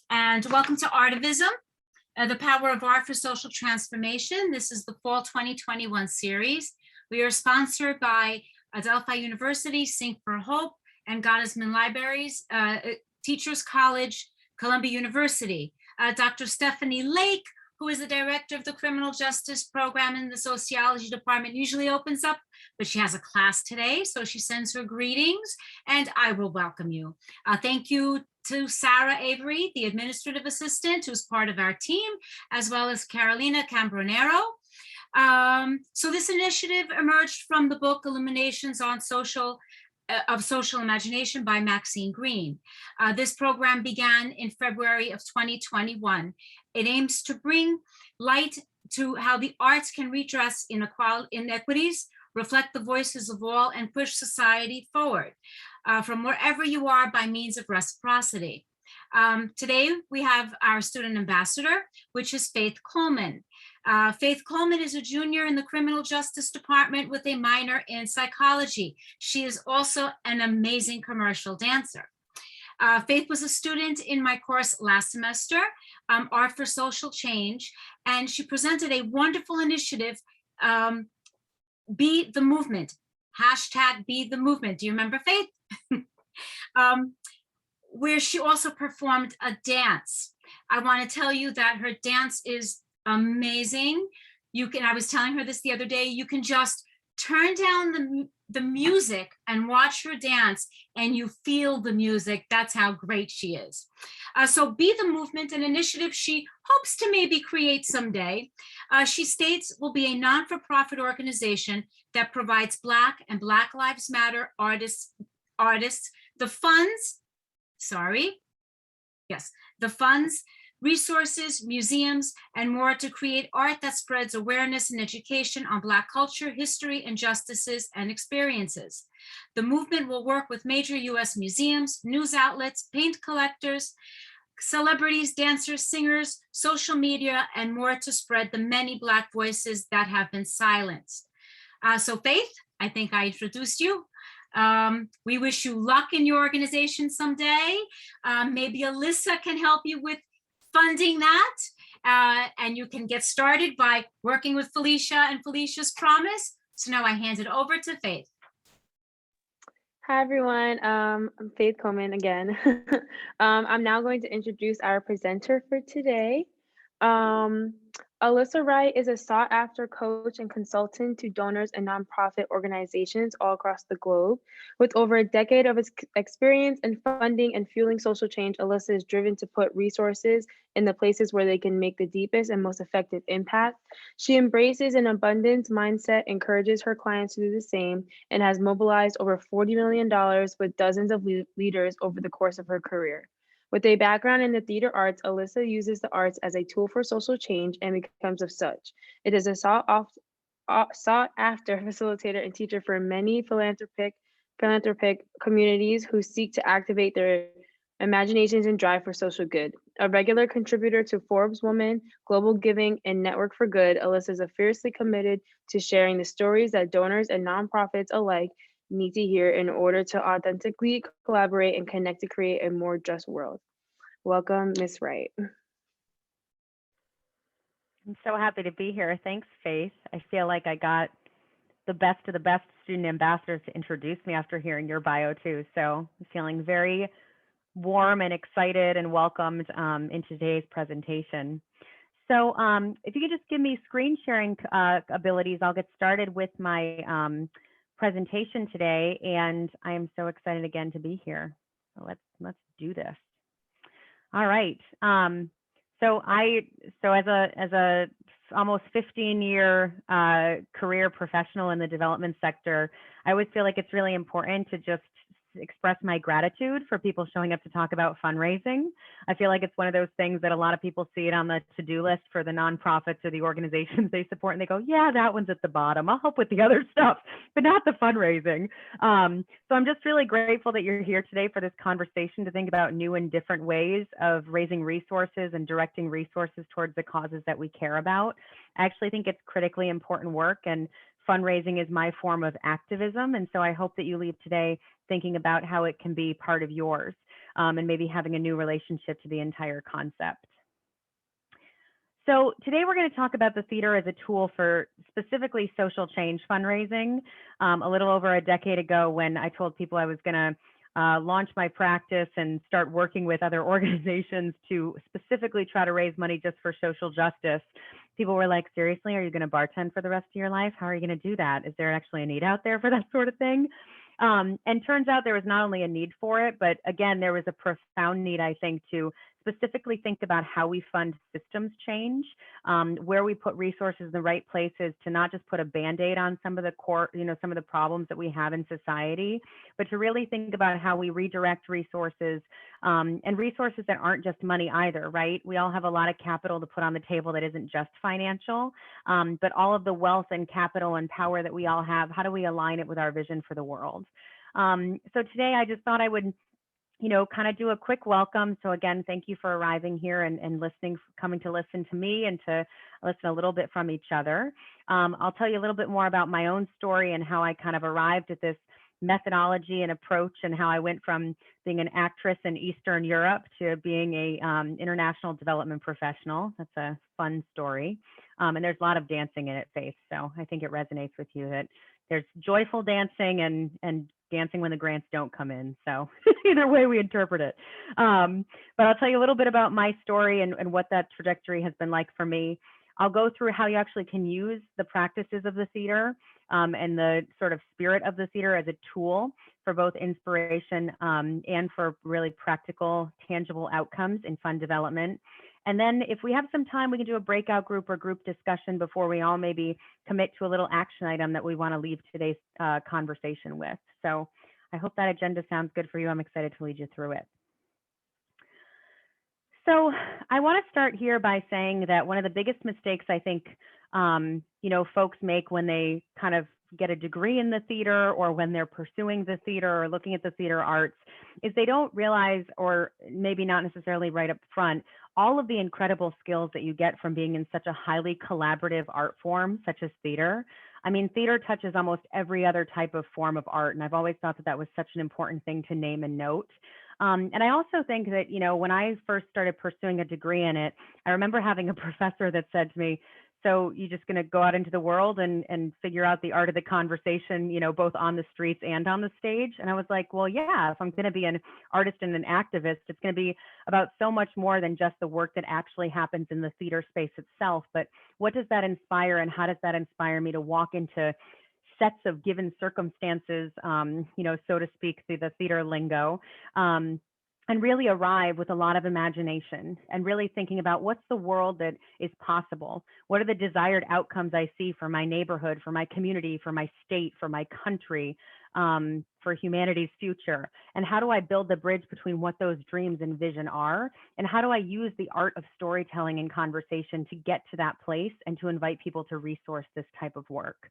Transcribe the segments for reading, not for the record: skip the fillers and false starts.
and welcome to ARTIVISM, the power of art for social transformation. This is the fall 2021 series. We are sponsored by Adelphi University, Sync for Hope, and Gottesman Libraries, Teachers College, Columbia University. Dr. Stephanie Lake, who is the director of the Criminal Justice Program in the Sociology Department, usually opens up, but she has a class today, so she sends her greetings, and I will welcome you. Thank you to Sarah Avery, the administrative assistant, who's part of our team, as well as Carolina Cambronero. So this initiative emerged from the book Illuminations on Social Imagination by Maxine Green. This program began in February of 2021. It aims to bring light to how the arts can redress inequities, reflect the voices of all, and push society forward from wherever you are by means of reciprocity. Today, we have our student ambassador, which is Faith Coleman. Faith Coleman is a junior in the Criminal Justice Department with a minor in psychology. She is also an amazing commercial dancer. Faith was a student in my course last semester, Art for Social Change, and she presented a wonderful initiative, Be the Movement, #BeTheMovement. Do you remember, Faith? Where she also performed a dance. I want to tell you that her dance is amazing. I was telling her this the other day, you can just turn down the music and watch her dance and you feel the music. That's how great she is. So Be the Movement, an initiative she hopes to maybe create someday. She states will be a non-for-profit organization that provides Black and Black Lives Matter artists the funds, resources, museums, and more to create art that spreads awareness and education on Black culture, history, injustices, and experiences. The movement will work with major US museums, news outlets, paint collectors, celebrities, dancers, singers, social media, and more to spread the many Black voices that have been silenced. So Faith, I think I introduced you. We wish you luck in your organization someday. Maybe Alyssa can help you with funding that, and you can get started by working with Felicia and Felicia's Promise. So now I hand it over to Faith. Hi, everyone. I'm Faith Coleman again. I'm now going to introduce our presenter for today. Alyssa Wright is a sought-after coach and consultant to donors and nonprofit organizations all across the globe. With over a decade of experience in funding and fueling social change, Alyssa is driven to put resources in the places where they can make the deepest and most effective impact. She embraces an abundance mindset, encourages her clients to do the same, and has mobilized over $40 million with dozens of leaders over the course of her career. With a background in the theater arts, Alyssa uses the arts as a tool for social change and becomes of such. It is a sought-after facilitator and teacher for many philanthropic communities who seek to activate their imaginations and drive for social good. A regular contributor to Forbes Woman, Global Giving, and Network for Good, Alyssa is fiercely committed to sharing the stories that donors and nonprofits alike need to hear in order to authentically collaborate and connect to create a more just world. Welcome, Ms. Wright. I'm so happy to be here. Thanks, Faith. I feel like I got the best of the best student ambassadors to introduce me after hearing your bio too. So I'm feeling very warm and excited and welcomed in today's presentation. So if you could just give me screen sharing abilities, I'll get started with my presentation today, and I am so excited again to be here. So let's do this. All right. So as a almost 15-year career professional in the development sector, I always feel like it's really important to just express my gratitude for people showing up to talk about fundraising. I feel like it's one of those things that a lot of people see it on the to-do list for the nonprofits or the organizations they support, and they go, yeah, that one's at the bottom. I'll help with the other stuff, but not the fundraising. So I'm just really grateful that you're here today for this conversation to think about new and different ways of raising resources and directing resources towards the causes that we care about. I actually think it's critically important work, and fundraising is my form of activism. And so I hope that you leave today thinking about how it can be part of yours. and maybe having a new relationship to the entire concept. So today we're going to talk about the theater as a tool for specifically social change fundraising. A little over a decade ago, when I told people I was going to launch my practice and start working with other organizations to specifically try to raise money just for social justice, people were like, seriously, are you going to bartend for the rest of your life? How are you going to do that? Is there actually a need out there for that sort of thing? And turns out there was not only a need for it, but again, there was a profound need, I think, to specifically think about how we fund systems change, where we put resources in the right places to not just put a Band-Aid on some of the core, some of the problems that we have in society, but to really think about how we redirect resources, and resources that aren't just money either, right? We all have a lot of capital to put on the table that isn't just financial, but all of the wealth and capital and power that we all have, how do we align it with our vision for the world? So today I just thought I would kind of do a quick welcome. So again, thank you for arriving here and listening, coming to listen to me and to listen a little bit from each other. I'll tell you a little bit more about my own story and how I kind of arrived at this methodology and approach, and how I went from being an actress in Eastern Europe to being a international development professional. That's a fun story. And there's a lot of dancing in it, Faith. So I think it resonates with you that there's joyful dancing and dancing when the grants don't come in. So either way we interpret it. But I'll tell you a little bit about my story and what that trajectory has been like for me. I'll go through how you actually can use the practices of the theater and the sort of spirit of the theater as a tool for both inspiration and for really practical, tangible outcomes in fund development. And then if we have some time, we can do a breakout group or group discussion before we all maybe commit to a little action item that we want to leave today's conversation with. So I hope that agenda sounds good for you. I'm excited to lead you through it. So I want to start here by saying that one of the biggest mistakes I think, folks make when they kind of get a degree in the theater or when they're pursuing the theater or looking at the theater arts is they don't realize, or maybe not necessarily right up front, all of the incredible skills that you get from being in such a highly collaborative art form, such as theater. I mean, theater touches almost every other type of form of art, and I've always thought that that was such an important thing to name and note. And I also think that, when I first started pursuing a degree in it, I remember having a professor that said to me, so you're just going to go out into the world and figure out the art of the conversation, both on the streets and on the stage. And I was like, well, yeah, if I'm going to be an artist and an activist, it's going to be about so much more than just the work that actually happens in the theater space itself. But what does that inspire, and how does that inspire me to walk into sets of given circumstances, so to speak, through the theater lingo, and really arrive with a lot of imagination and really thinking about what's the world that is possible? What are the desired outcomes I see for my neighborhood, for my community, for my state, for my country, for humanity's future? And how do I build the bridge between what those dreams and vision are? And how do I use the art of storytelling and conversation to get to that place and to invite people to resource this type of work?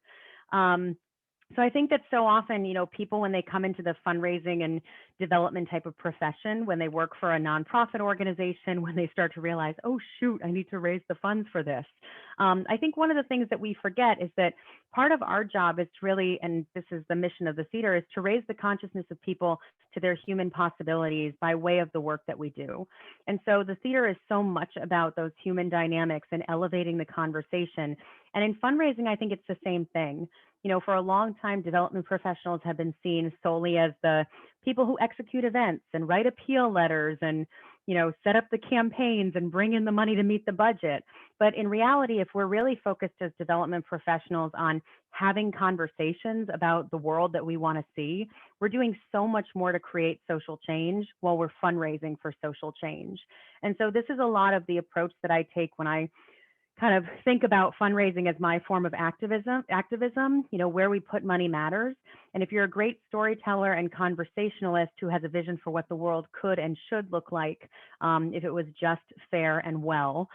So I think that so often, people, when they come into the fundraising and development type of profession, when they work for a nonprofit organization, when they start to realize, oh, shoot, I need to raise the funds for this. I think one of the things that we forget is that part of our job is really, and this is the mission of the theater, is to raise the consciousness of people to their human possibilities by way of the work that we do. And so the theater is so much about those human dynamics and elevating the conversation. And in fundraising, I think it's the same thing. For a long time, development professionals have been seen solely as the people who execute events and write appeal letters and, set up the campaigns and bring in the money to meet the budget. But in reality, if we're really focused as development professionals on having conversations about the world that we want to see, we're doing so much more to create social change while we're fundraising for social change. And so this is a lot of the approach that I take when I kind of think about fundraising as my form of activism, where we put money matters. And if you're a great storyteller and conversationalist who has a vision for what the world could and should look like if it was just, fair, and well,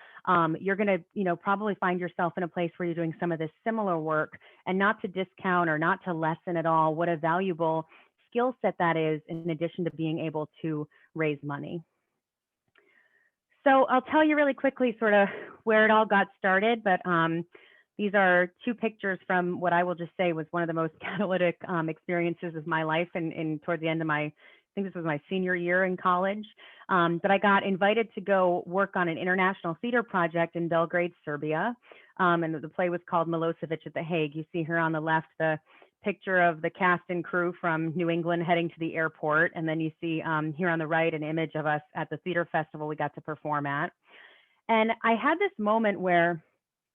you're going to, probably find yourself in a place where you're doing some of this similar work, and not to discount or not to lessen at all what a valuable skill set that is, in addition to being able to raise money. So I'll tell you really quickly sort of where it all got started, but these are two pictures from what I will just say was one of the most catalytic experiences of my life and toward the end of my think this was my senior year in college, but I got invited to go work on an international theater project in Belgrade, Serbia. And the play was called Milosevic at the Hague. You see here on the left, the picture of the cast and crew from New England heading to the airport. And then you see here on the right, an image of us at the theater festival we got to perform at. And I had this moment where,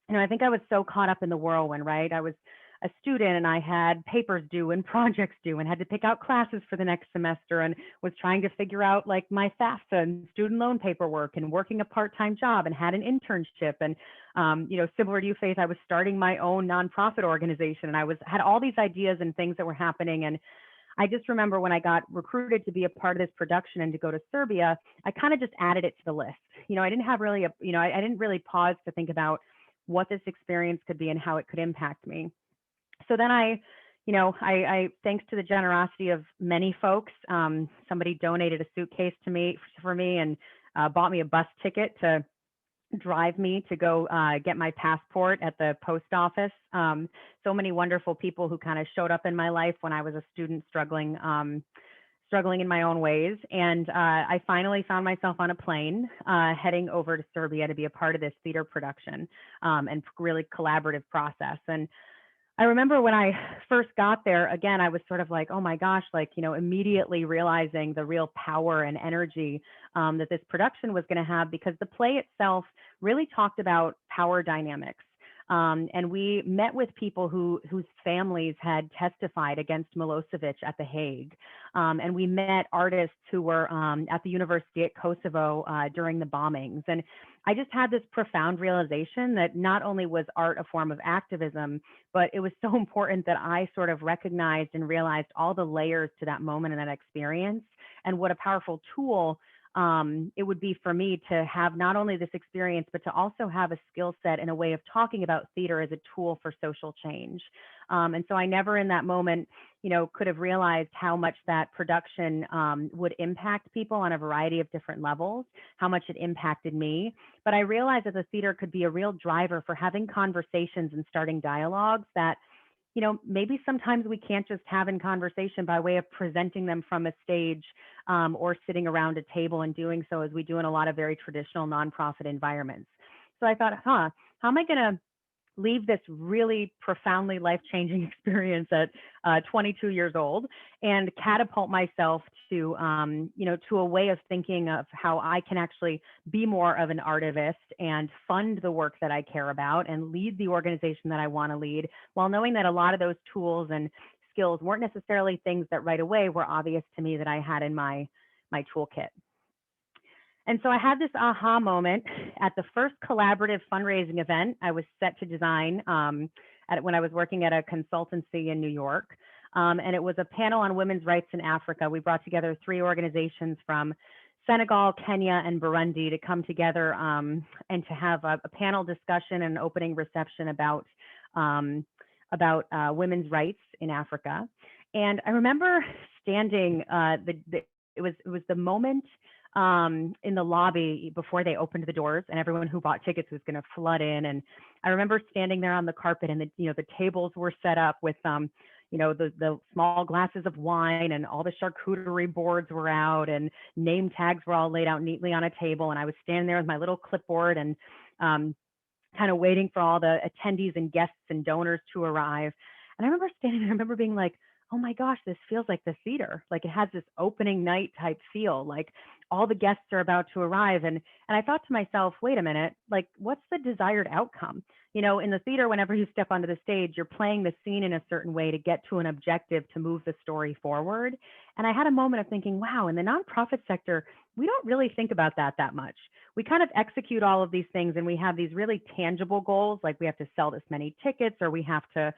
I think I was so caught up in the whirlwind, right? I was a student and I had papers due and projects due and had to pick out classes for the next semester and was trying to figure out like my FAFSA and student loan paperwork and working a part-time job and had an internship. And, similar to you, Faith, I was starting my own nonprofit organization and I had all these ideas and things that were happening. And I just remember when I got recruited to be a part of this production and to go to Serbia, I kind of just added it to the list. I didn't have really, I didn't really pause to think about what this experience could be and how it could impact me. So then I thanks to the generosity of many folks, somebody donated a suitcase for me and bought me a bus ticket to drive me to go get my passport at the post office. So many wonderful people who kind of showed up in my life when I was a student struggling in my own ways. And I finally found myself on a plane heading over to Serbia to be a part of this theater production and really collaborative process. And I remember when I first got there, again, I was sort of like, oh my gosh, immediately realizing the real power and energy that this production was going to have, because the play itself really talked about power dynamics. And we met with people whose families had testified against Milosevic at the Hague. And we met artists who were at the University at Kosovo during the bombings. And I just had this profound realization that not only was art a form of activism, but it was so important that I sort of recognized and realized all the layers to that moment and that experience, and what a powerful tool it would be for me to have not only this experience, but to also have a skill set and a way of talking about theater as a tool for social change. And so I never in that moment, could have realized how much that production would impact people on a variety of different levels, how much it impacted me. But I realized that the theater could be a real driver for having conversations and starting dialogues that maybe sometimes we can't just have in conversation by way of presenting them from a stage or sitting around a table and doing so as we do in a lot of very traditional nonprofit environments. So I thought, how am I going to leave this really profoundly life-changing experience at 22 years old and catapult myself to, to a way of thinking of how I can actually be more of an artivist and fund the work that I care about and lead the organization that I want to lead, while knowing that a lot of those tools and skills weren't necessarily things that right away were obvious to me that I had in my toolkit. And so I had this aha moment at the first collaborative fundraising event I was set to design when I was working at a consultancy in New York. And it was a panel on women's rights in Africa. We brought together 3 organizations from Senegal, Kenya, and Burundi to come together and to have a panel discussion and opening reception about women's rights in Africa. And I remember standing, it was the moment in the lobby before they opened the doors and everyone who bought tickets was going to flood in. And I remember standing there on the carpet and the tables were set up with the small glasses of wine, and all the charcuterie boards were out and name tags were all laid out neatly on a table. And I was standing there with my little clipboard and kind of waiting for all the attendees and guests and donors to arrive. And I remember standing there, I remember being like, oh my gosh, this feels like the theater. Like it has this opening night type feel, like all the guests are about to arrive. And I thought to myself, wait a minute, like what's the desired outcome? In the theater, whenever you step onto the stage, you're playing the scene in a certain way to get to an objective to move the story forward. And I had a moment of thinking, wow, in the nonprofit sector, we don't really think about that much. We kind of execute all of these things and we have these really tangible goals, like we have to sell this many tickets, or we have to,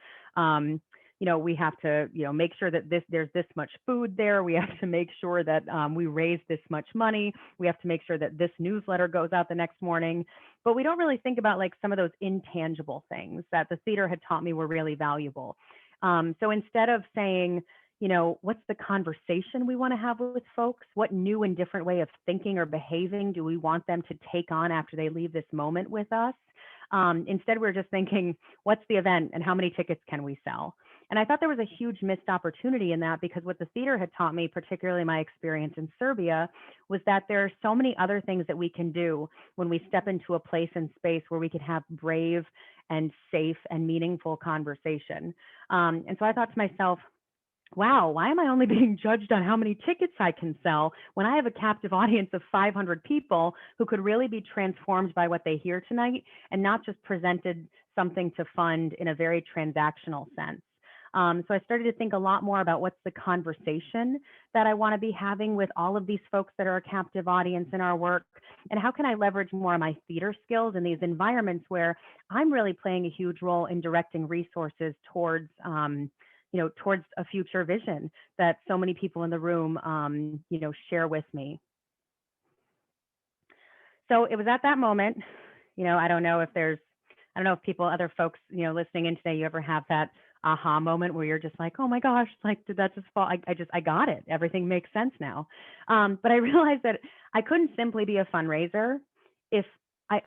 make sure that there's this much food there. We have to make sure that we raise this much money. We have to make sure that this newsletter goes out the next morning. But we don't really think about like some of those intangible things that the theater had taught me were really valuable. So instead of saying, what's the conversation we want to have with folks? What new and different way of thinking or behaving do we want them to take on after they leave this moment with us? Instead, we're just thinking, what's the event and how many tickets can we sell? And I thought there was a huge missed opportunity in that, because what the theater had taught me, particularly my experience in Serbia, was that there are so many other things that we can do when we step into a place and space where we can have brave and safe and meaningful conversation. And so I thought to myself, wow, why am I only being judged on how many tickets I can sell when I have a captive audience of 500 people who could really be transformed by what they hear tonight, and not just presented something to fund in a very transactional sense. So I started to think a lot more about what's the conversation that I want to be having with all of these folks that are a captive audience in our work, and how can I leverage more of my theater skills in these environments where I'm really playing a huge role in directing resources towards towards a future vision that so many people in the room, share with me. So it was at that moment, I don't know if other folks, listening in today, you ever have that aha moment where you're just like, oh my gosh, like, did that just fall? I got it. Everything makes sense now. But I realized that I couldn't simply be a fundraiser if I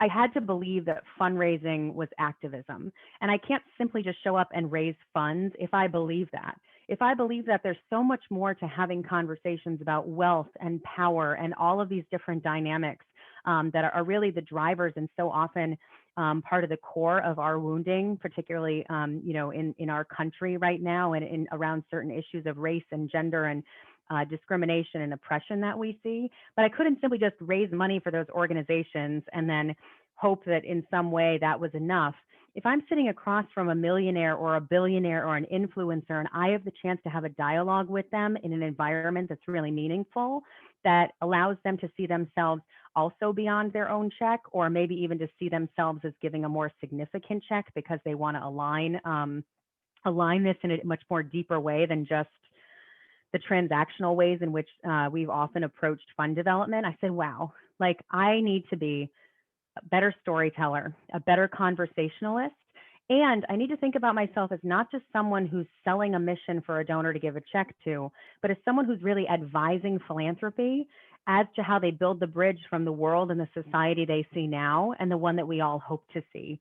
had to believe that fundraising was activism. And I can't simply just show up and raise funds if I believe that. If I believe that there's so much more to having conversations about wealth and power and all of these different dynamics that are really the drivers, and so often part of the core of our wounding, particularly in our country right now, and in around certain issues of race and gender and discrimination and oppression that we see. But I couldn't simply just raise money for those organizations and then hope that in some way that was enough. If I'm sitting across from a millionaire or a billionaire or an influencer, and I have the chance to have a dialogue with them in an environment that's really meaningful, that allows them to see themselves also beyond their own check, or maybe even to see themselves as giving a more significant check because they want to align this in a much more deeper way than just the transactional ways in which we've often approached fund development. I said, wow, like, I need to be a better storyteller, a better conversationalist. And I need to think about myself as not just someone who's selling a mission for a donor to give a check to, but as someone who's really advising philanthropy as to how they build the bridge from the world and the society they see now and the one that we all hope to see.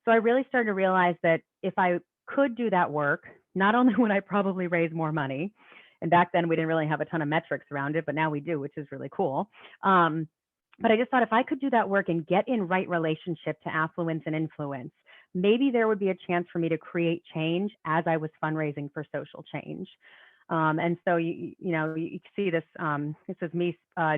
So I really started to realize that if I could do that work, not only would I probably raise more money, and back then we didn't really have a ton of metrics around it, but now we do, which is really cool. But I just thought if I could do that work and get in right relationship to affluence and influence, maybe there would be a chance for me to create change as I was fundraising for social change. And so, you see this, this is me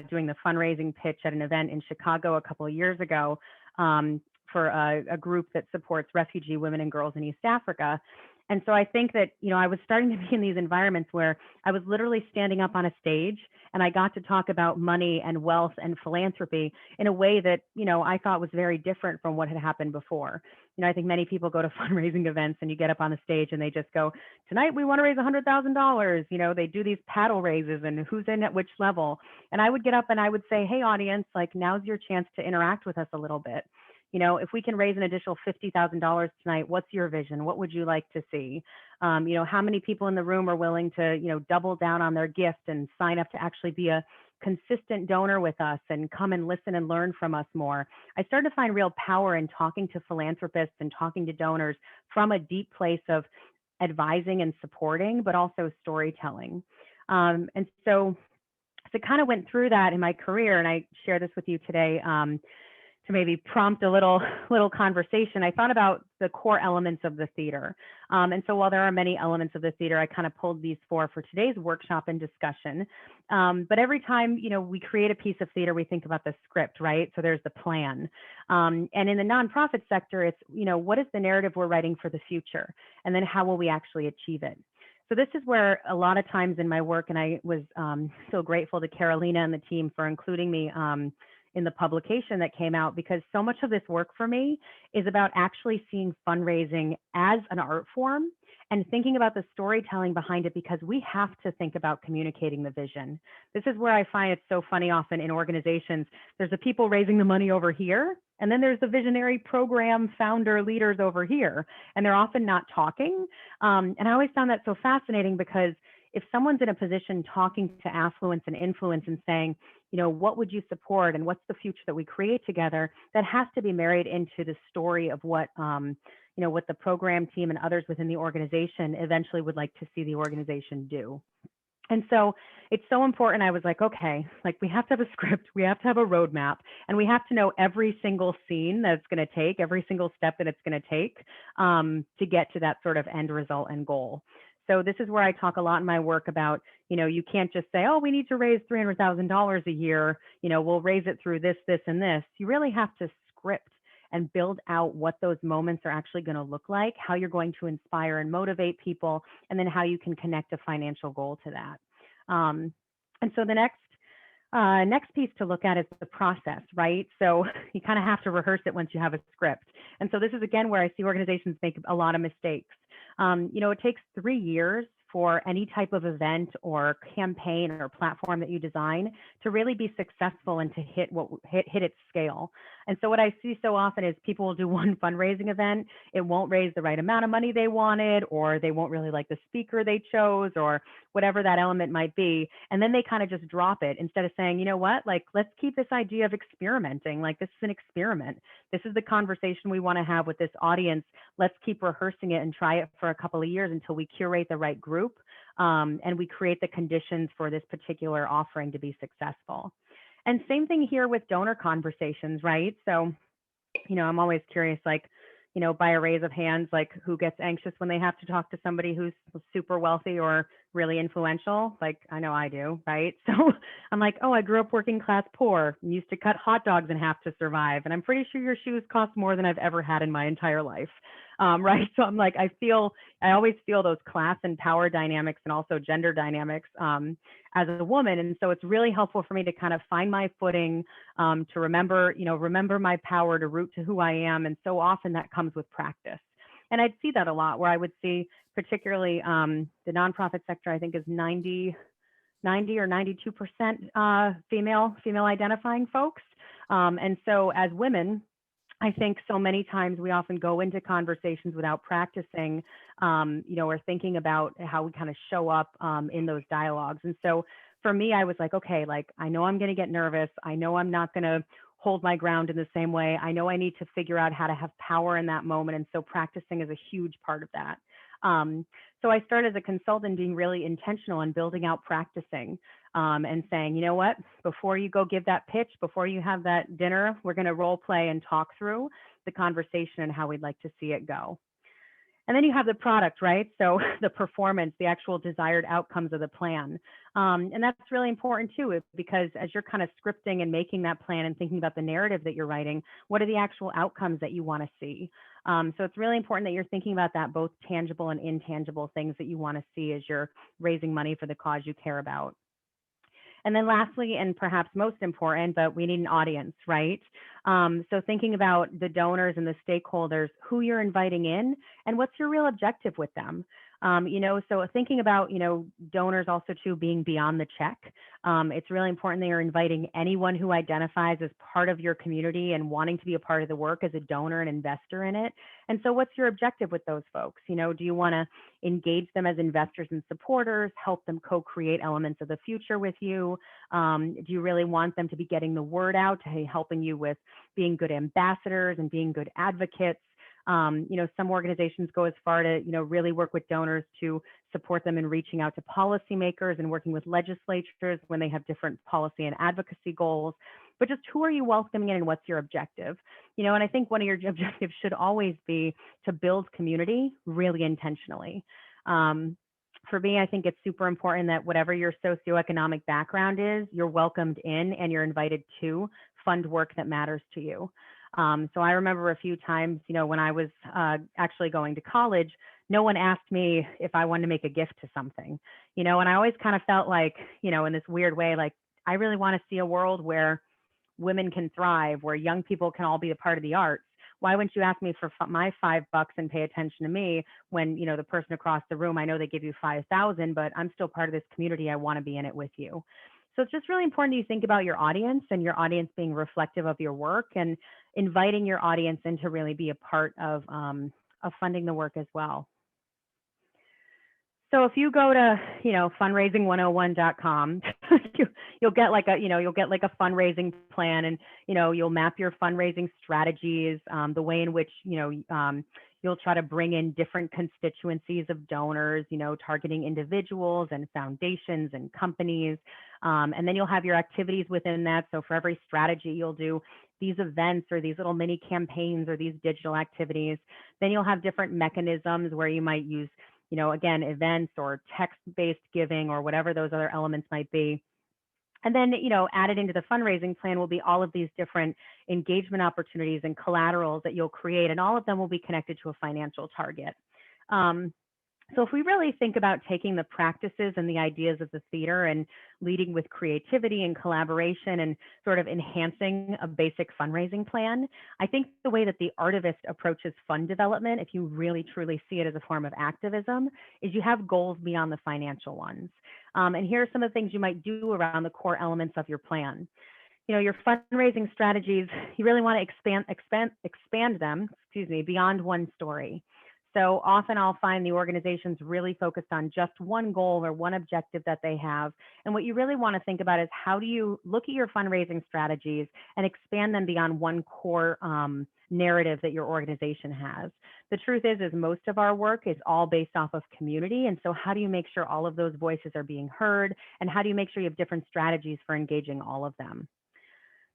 doing the fundraising pitch at an event in Chicago a couple of years ago for a group that supports refugee women and girls in East Africa. And so I think that, I was starting to be in these environments where I was literally standing up on a stage and I got to talk about money and wealth and philanthropy in a way that, I thought was very different from what had happened before. I think many people go to fundraising events and you get up on the stage and they just go, tonight we want to raise $100,000. They do these paddle raises and who's in at which level. And I would get up and I would say, hey, audience, like, now's your chance to interact with us a little bit. If we can raise an additional $50,000 tonight, what's your vision? What would you like to see? How many people in the room are willing to, double down on their gift and sign up to actually be a consistent donor with us and come and listen and learn from us more? I started to find real power in talking to philanthropists and talking to donors from a deep place of advising and supporting, but also storytelling. And so kind of went through that in my career, and I share this with you today to maybe prompt a little conversation. I thought about the core elements of the theater. And so while there are many elements of the theater, I kind of pulled these four for today's workshop and discussion. But every time, we create a piece of theater, we think about the script, right? So there's the plan. And in the nonprofit sector, it's, what is the narrative we're writing for the future? And then how will we actually achieve it? So this is where a lot of times in my work, and I was so grateful to Carolina and the team for including me in the publication that came out, because so much of this work for me is about actually seeing fundraising as an art form and thinking about the storytelling behind it, because we have to think about communicating the vision. This is where I find it's so funny often in organizations. There's the people raising the money over here, and then there's the visionary program founder leaders over here, and they're often not talking. And I always found that so fascinating, because if someone's in a position talking to affluence and influence and saying, what would you support and what's the future that we create together, that has to be married into the story of what, what the program team and others within the organization eventually would like to see the organization do. And so it's so important. I was like, okay, like we have to have a script, we have to have a roadmap, and we have to know every single scene that it's going to take, every single step that it's going to take to get to that sort of end result and goal. So this is where I talk a lot in my work about, you can't just say, oh, we need to raise $300,000 a year, we'll raise it through this, this, and this. You really have to script and build out what those moments are actually going to look like, how you're going to inspire and motivate people, and then how you can connect a financial goal to that. And so the next piece to look at is the process, right? So you kind of have to rehearse it once you have a script. And so this is again where I see organizations make a lot of mistakes. It takes 3 years for any type of event or campaign or platform that you design to really be successful and to hit its scale. And so what I see so often is people will do one fundraising event, it won't raise the right amount of money they wanted, or they won't really like the speaker they chose, or whatever that element might be. And then they kind of just drop it instead of saying, you know what, like, let's keep this idea of experimenting. Like, this is an experiment. This is the conversation we want to have with this audience. Let's keep rehearsing it and try it for a couple of years until we curate the right group and we create the conditions for this particular offering to be successful. And same thing here with donor conversations, right? So, I'm always curious, like, by a raise of hands, like, who gets anxious when they have to talk to somebody who's super wealthy or really influential? Like, I know I do, right? So I'm like, oh, I grew up working class poor, used to cut hot dogs in half to survive. And I'm pretty sure your shoes cost more than I've ever had in my entire life. Right. So I'm like, I always feel those class and power dynamics and also gender dynamics as a woman. And so it's really helpful for me to kind of find my footing, to remember my power, to root to who I am. And so often that comes with practice. And I'd see that a lot where I would see particularly the nonprofit sector, I think is 90 or 92% female identifying folks. And so as women, I think so many times we often go into conversations without practicing, or thinking about how we kind of show up in those dialogues. And so for me, I was like, okay, like, I know I'm going to get nervous. I know I'm not going to hold my ground in the same way. I know I need to figure out how to have power in that moment. And so practicing is a huge part of that. So I started as a consultant being really intentional in building out practicing and saying, you know what, before you go give that pitch, before you have that dinner, we're going to role play and talk through the conversation and how we'd like to see it go. And then you have the product, right? So the performance, the actual desired outcomes of the plan. And that's really important too, because as you're kind of scripting and making that plan and thinking about the narrative that you're writing, what are the actual outcomes that you want to see? So it's really important that you're thinking about that, both tangible and intangible things that you want to see as you're raising money for the cause you care about. And then lastly, and perhaps most important, but we need an audience, right? So thinking about the donors and the stakeholders, who you're inviting in, and what's your real objective with them. So thinking about, donors also too being beyond the check. It's really important that you're inviting anyone who identifies as part of your community and wanting to be a part of the work as a donor and investor in it. And so what's your objective with those folks? Do you want to engage them as investors and supporters, help them co-create elements of the future with you? Do you really want them to be getting the word out, to helping you with being good ambassadors and being good advocates? Some organizations go as far to, really work with donors to support them in reaching out to policymakers and working with legislatures when they have different policy and advocacy goals. But just who are you welcoming in and what's your objective? And I think one of your objectives should always be to build community really intentionally. For me, I think it's super important that whatever your socioeconomic background is, you're welcomed in and you're invited to fund work that matters to you. So I remember a few times, when I was actually going to college, no one asked me if I wanted to make a gift to something, and I always kind of felt like, in this weird way, like, I really want to see a world where women can thrive, where young people can all be a part of the arts. Why wouldn't you ask me for my $5 and pay attention to me when, the person across the room, I know they give you 5,000, but I'm still part of this community. I want to be in it with you. So it's just really important that you think about your audience and your audience being reflective of your work and inviting your audience in to really be a part of funding the work as well. So if you go to, fundraising101.com, you'll get like a fundraising plan, and, you'll map your fundraising strategies, the way in which, You'll try to bring in different constituencies of donors, targeting individuals and foundations and companies. And then you'll have your activities within that. So for every strategy, you'll do these events or these little mini campaigns or these digital activities. Then you'll have different mechanisms where you might use, again, events or text-based giving or whatever those other elements might be. And then, added into the fundraising plan will be all of these different engagement opportunities and collaterals that you'll create, and all of them will be connected to a financial target. So if we really think about taking the practices and the ideas of the theater and leading with creativity and collaboration and sort of enhancing a basic fundraising plan, I think the way that the Artivist approaches fund development, if you really truly see it as a form of activism, is you have goals beyond the financial ones. And here are some of the things you might do around the core elements of your plan. Your fundraising strategies, you really want to expand them, beyond one story. So often I'll find the organizations really focused on just one goal or one objective that they have. And what you really want to think about is how do you look at your fundraising strategies and expand them beyond one core narrative that your organization has. The truth is most of our work is all based off of community. And so how do you make sure all of those voices are being heard? And how do you make sure you have different strategies for engaging all of them?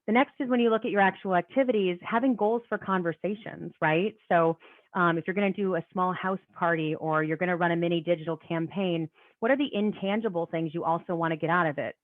The next is when you look at your actual activities, having goals for conversations, right? So if you're going to do a small house party or you're going to run a mini digital campaign, what are the intangible things you also want to get out of it?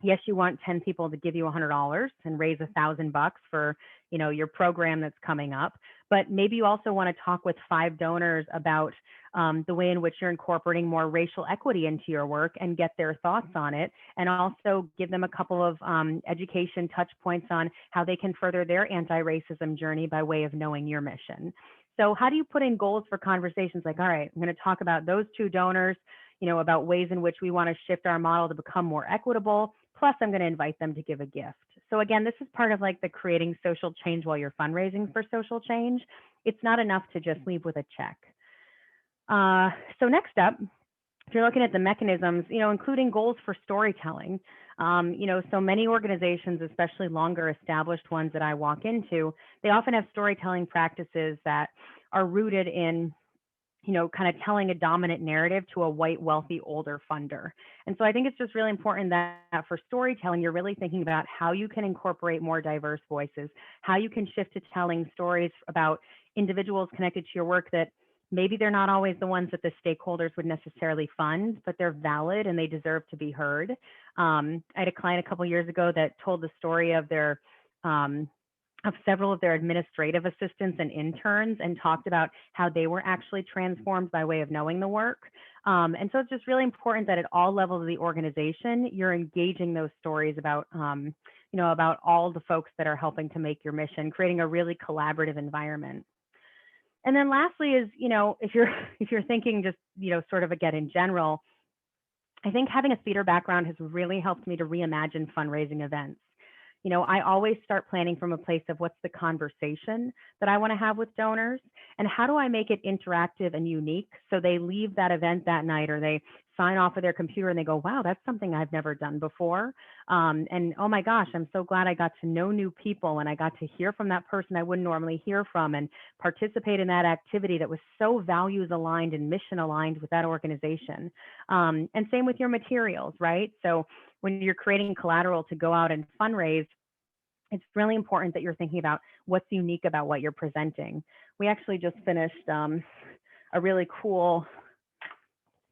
Yes, you want 10 people to give you $100 and raise $1,000 for, your program that's coming up. But maybe you also want to talk with 5 donors about the way in which you're incorporating more racial equity into your work and get their thoughts on it. And also give them a couple of education touch points on how they can further their anti-racism journey by way of knowing your mission. So how do you put in goals for conversations like, all right, I'm going to talk about those 2 donors, about ways in which we want to shift our model to become more equitable. Plus, I'm going to invite them to give a gift. So again, this is part of like the creating social change while you're fundraising for social change. It's not enough to just leave with a check. So next up, if you're looking at the mechanisms, including goals for storytelling, so many organizations, especially longer established ones that I walk into, they often have storytelling practices that are rooted in kind of telling a dominant narrative to a white, wealthy, older funder. And so I think it's just really important that for storytelling, you're really thinking about how you can incorporate more diverse voices, how you can shift to telling stories about individuals connected to your work that maybe they're not always the ones that the stakeholders would necessarily fund, but they're valid and they deserve to be heard. I had a client a couple of years ago that told the story of their of several of their administrative assistants and interns and talked about how they were actually transformed by way of knowing the work. And so it's just really important that at all levels of the organization, you're engaging those stories about, about all the folks that are helping to make your mission, creating a really collaborative environment. And then lastly is, if you're thinking just, sort of again in general, I think having a theater background has really helped me to reimagine fundraising events. I always start planning from a place of what's the conversation that I want to have with donors and how do I make it interactive and unique so they leave that event that night or they sign off of their computer and they go, wow, that's something I've never done before. And oh my gosh, I'm so glad I got to know new people and I got to hear from that person I wouldn't normally hear from and participate in that activity that was so values aligned and mission aligned with that organization. And same with your materials, right? So when you're creating collateral to go out and fundraise, it's really important that you're thinking about what's unique about what you're presenting. We actually just finished a really cool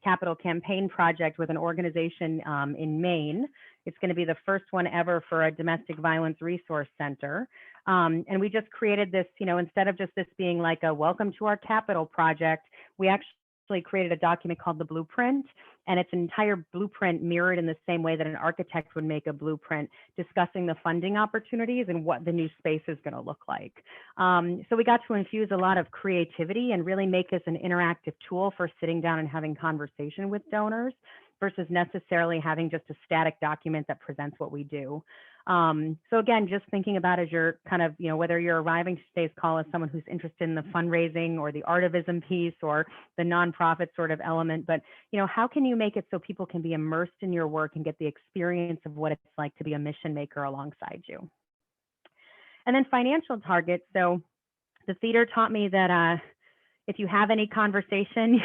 capital campaign project with an organization in Maine. It's going to be the first one ever for a domestic violence resource center. And we just created this, instead of just this being like a welcome to our capital project, we actually created a document called the Blueprint, and it's an entire blueprint mirrored in the same way that an architect would make a blueprint, discussing the funding opportunities and what the new space is going to look like. So we got to infuse a lot of creativity and really make this an interactive tool for sitting down and having conversation with donors versus necessarily having just a static document that presents what we do. So again, just thinking about as you're kind of, whether you're arriving to today's call as someone who's interested in the fundraising or the artivism piece or the nonprofit sort of element, but, how can you make it so people can be immersed in your work and get the experience of what it's like to be a mission maker alongside you? And then financial targets. So the theater taught me that, if you have any conversation,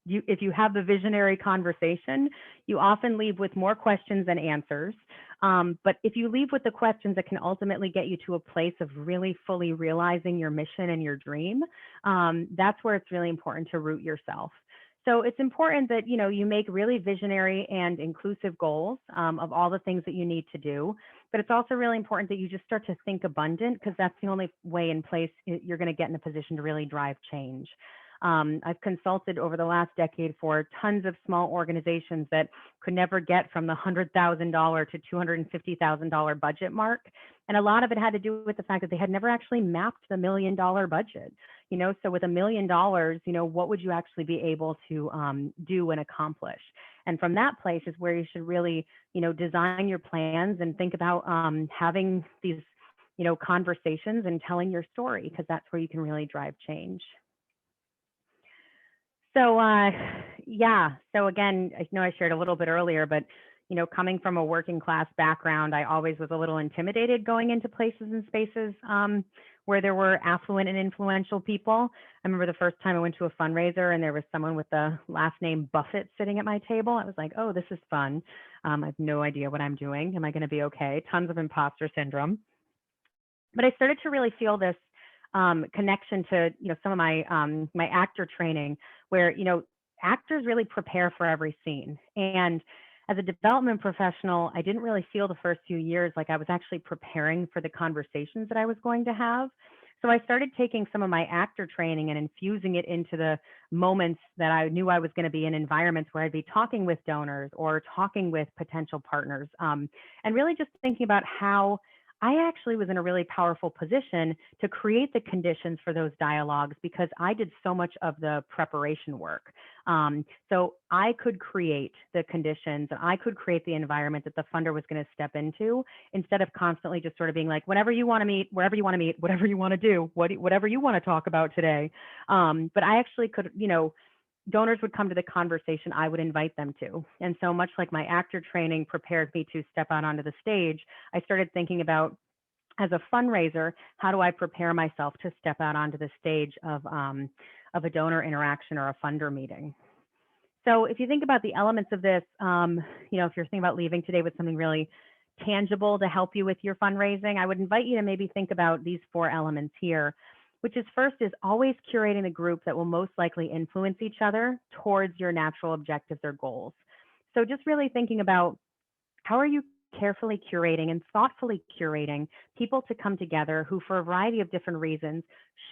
if you have the visionary conversation, you often leave with more questions than answers. But if you leave with the questions that can ultimately get you to a place of really fully realizing your mission and your dream, that's where it's really important to root yourself. So it's important that you make really visionary and inclusive goals of all the things that you need to do. But it's also really important that you just start to think abundant, because that's the only way in place you're going to get in a position to really drive change. I've consulted over the last decade for tons of small organizations that could never get from the $100,000 to $250,000 budget mark. And a lot of it had to do with the fact that they had never actually mapped the $1 million budget. So with $1 million, what would you actually be able to do and accomplish? And from that place is where you should really, design your plans and think about having these, conversations and telling your story, because that's where you can really drive change. So yeah, so again, I know I shared a little bit earlier, but coming from a working class background, I always was a little intimidated going into places and spaces where there were affluent and influential people. I remember the first time I went to a fundraiser and there was someone with the last name Buffett sitting at my table. I was like, oh, this is fun. I have no idea what I'm doing. Am I going to be okay? Tons of imposter syndrome. But I started to really feel this connection to some of my my actor training, where actors really prepare for every scene. And as a development professional, I didn't really feel the first few years like I was actually preparing for the conversations that I was going to have. So I started taking some of my actor training and infusing it into the moments that I knew I was going to be in environments where I'd be talking with donors or talking with potential partners, and really just thinking about how I actually was in a really powerful position to create the conditions for those dialogues, because I did so much of the preparation work. So I could create the conditions and I could create the environment that the funder was going to step into, instead of constantly just sort of being like, whenever you want to meet, wherever you want to meet, whatever you want to do, whatever you want to talk about today. But I actually could, donors would come to the conversation I would invite them to. And so much like my actor training prepared me to step out onto the stage, I started thinking about, as a fundraiser, how do I prepare myself to step out onto the stage of a donor interaction or a funder meeting? So if you think about the elements of this, if you're thinking about leaving today with something really tangible to help you with your fundraising, I would invite you to maybe think about these 4 elements here, which is first is always curating the group that will most likely influence each other towards your natural objectives or goals. So just really thinking about, how are you carefully curating and thoughtfully curating people to come together who, for a variety of different reasons,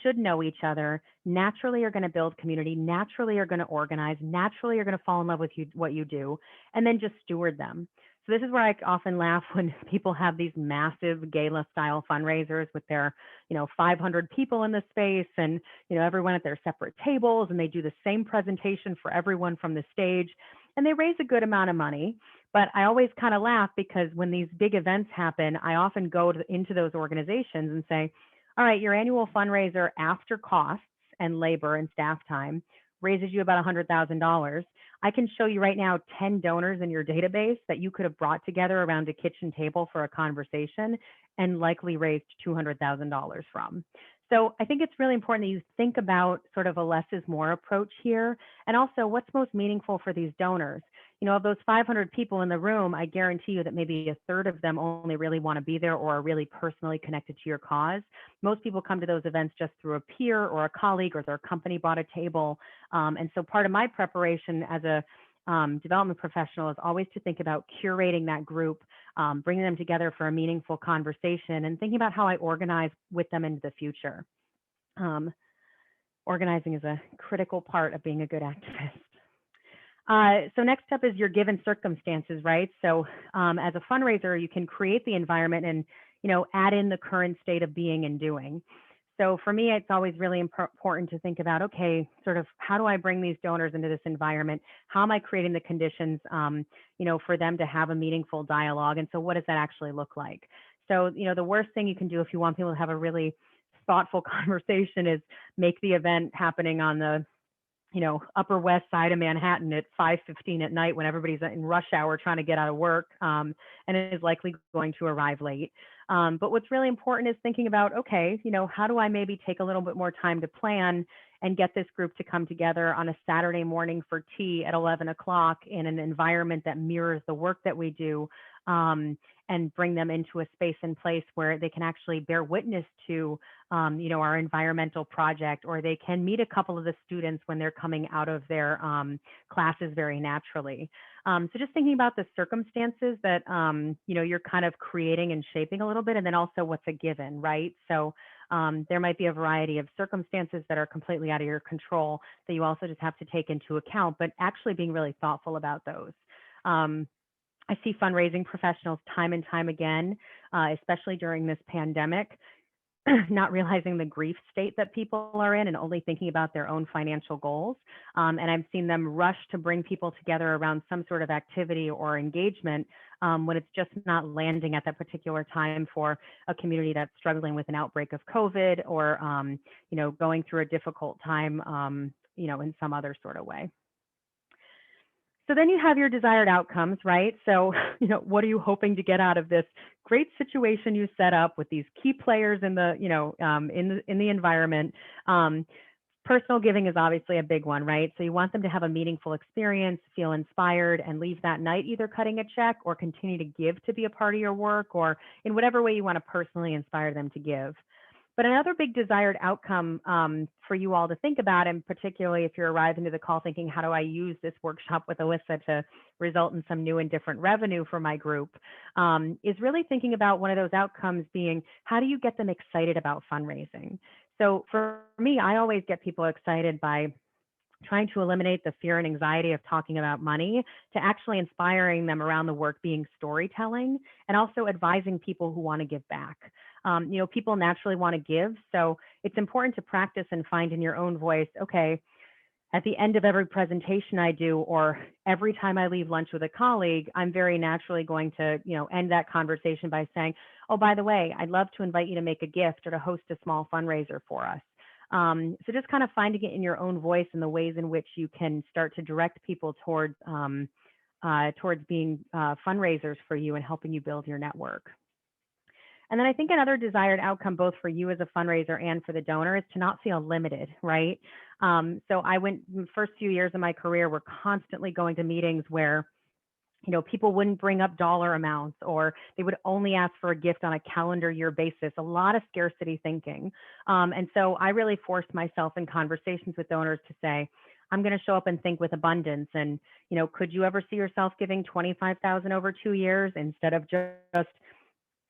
should know each other, naturally are going to build community, naturally are going to organize, naturally are going to fall in love with what you do, and then just steward them. So this is where I often laugh when people have these massive gala style fundraisers with their, 500 people in the space and, everyone at their separate tables, and they do the same presentation for everyone from the stage, and they raise a good amount of money. But I always kind of laugh, because when these big events happen, I often go into those organizations and say, all right, your annual fundraiser after costs and labor and staff time raises you about $100,000. I can show you right now 10 donors in your database that you could have brought together around a kitchen table for a conversation and likely raised $200,000 from. So I think it's really important that you think about sort of a less is more approach here, and also what's most meaningful for these donors. Of those 500 people in the room, I guarantee you that maybe a third of them only really want to be there or are really personally connected to your cause. Most people come to those events just through a peer or a colleague, or their company bought a table. And so part of my preparation as a development professional is always to think about curating that group, bringing them together for a meaningful conversation, and thinking about how I organize with them into the future. Organizing is a critical part of being a good activist. So next up is your given circumstances, right? So as a fundraiser, you can create the environment and, add in the current state of being and doing. So for me, it's always really important to think about, okay, sort of how do I bring these donors into this environment? How am I creating the conditions, for them to have a meaningful dialogue? And so what does that actually look like? So, the worst thing you can do if you want people to have a really thoughtful conversation is make the event happening on the Upper West Side of Manhattan at 5:15 at night when everybody's in rush hour trying to get out of work, and is likely going to arrive late. But what's really important is thinking about, okay, how do I maybe take a little bit more time to plan and get this group to come together on a Saturday morning for tea at 11 o'clock in an environment that mirrors the work that we do, and bring them into a space and place where they can actually bear witness to, our environmental project, or they can meet a couple of the students when they're coming out of their classes very naturally. So just thinking about the circumstances that, you're kind of creating and shaping a little bit, and then also what's a given, right? So there might be a variety of circumstances that are completely out of your control that you also just have to take into account, but actually being really thoughtful about those. I see fundraising professionals time and time again, especially during this pandemic, not realizing the grief state that people are in and only thinking about their own financial goals. And I've seen them rush to bring people together around some sort of activity or engagement when it's just not landing at that particular time for a community that's struggling with an outbreak of COVID, or, going through a difficult time, in some other sort of way. So then you have your desired outcomes, right? So, what are you hoping to get out of this great situation you set up with these key players in the, in the environment? Personal giving is obviously a big one, right? So you want them to have a meaningful experience, feel inspired, and leave that night either cutting a check or continue to give to be a part of your work, or in whatever way you want to personally inspire them to give. But another big desired outcome for you all to think about, and particularly if you're arriving to the call thinking, how do I use this workshop with Alyssa to result in some new and different revenue for my group, is really thinking about one of those outcomes being, how do you get them excited about fundraising? So for me, I always get people excited by trying to eliminate the fear and anxiety of talking about money, to actually inspiring them around the work being storytelling, and also advising people who want to give back. People naturally want to give, so it's important to practice and find in your own voice, okay, at the end of every presentation I do, or every time I leave lunch with a colleague, I'm very naturally going to, end that conversation by saying, oh, by the way, I'd love to invite you to make a gift or to host a small fundraiser for us. So just kind of finding it in your own voice and the ways in which you can start to direct people towards being fundraisers for you and helping you build your network. And then I think another desired outcome, both for you as a fundraiser and for the donor, is to not feel limited, right? So the first few years of my career, we're constantly going to meetings where people wouldn't bring up dollar amounts, or they would only ask for a gift on a calendar year basis, a lot of scarcity thinking. And so I really forced myself in conversations with donors to say, I'm going to show up and think with abundance. And, could you ever see yourself giving $25,000 over 2 years instead of just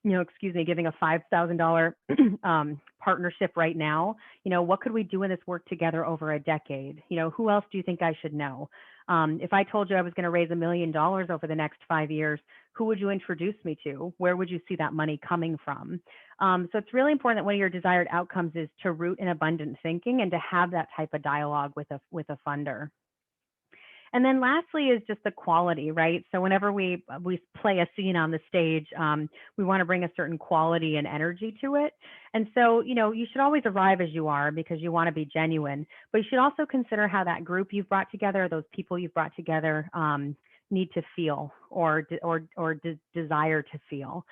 giving a $5,000 partnership right now? What could we do in this work together over a decade? Who else do you think I should know? If I told you I was going to raise $1 million over the next 5 years, who would you introduce me to? Where would you see that money coming from? So it's really important that one of your desired outcomes is to root in abundant thinking and to have that type of dialogue with a funder. And then lastly is just the quality, right? So whenever we play a scene on the stage, we want to bring a certain quality and energy to it. And so, you should always arrive as you are because you want to be genuine, but you should also consider how that group you've brought together, those people you've brought together, need to feel or desire to feel.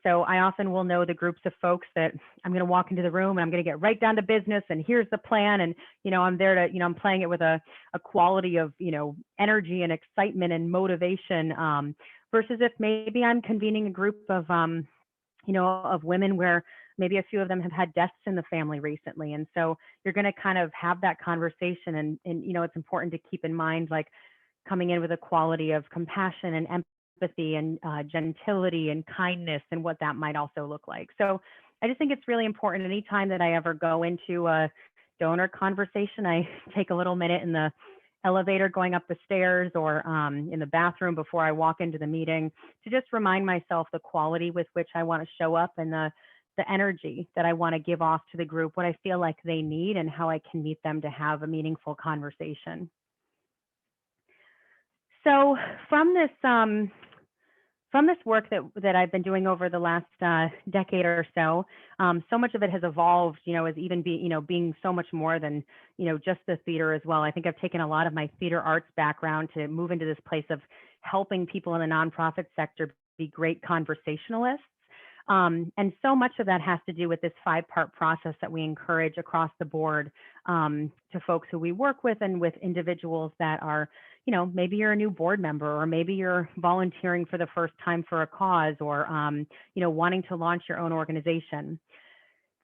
So I often will know the groups of folks that I'm going to walk into the room and I'm going to get right down to business and here's the plan. And, I'm there to, I'm playing it with a quality of, energy and excitement and motivation, versus if maybe I'm convening a group of, of women where maybe a few of them have had deaths in the family recently. And so you're going to kind of have that conversation and, it's important to keep in mind, like, coming in with a quality of compassion and empathy and gentility and kindness and what that might also look like. So I just think it's really important anytime that I ever go into a donor conversation, I take a little minute in the elevator going up the stairs or in the bathroom before I walk into the meeting to just remind myself the quality with which I want to show up and the energy that I want to give off to the group, what I feel like they need and how I can meet them to have a meaningful conversation. So from this work that I've been doing over the last decade or so, so much of it has evolved, as even being so much more than, just the theater as well. I think I've taken a lot of my theater arts background to move into this place of helping people in the nonprofit sector be great conversationalists. And so much of that has to do with this 5-part process that we encourage across the board to folks who we work with and with individuals that are, maybe you're a new board member, or maybe you're volunteering for the first time for a cause, or, wanting to launch your own organization.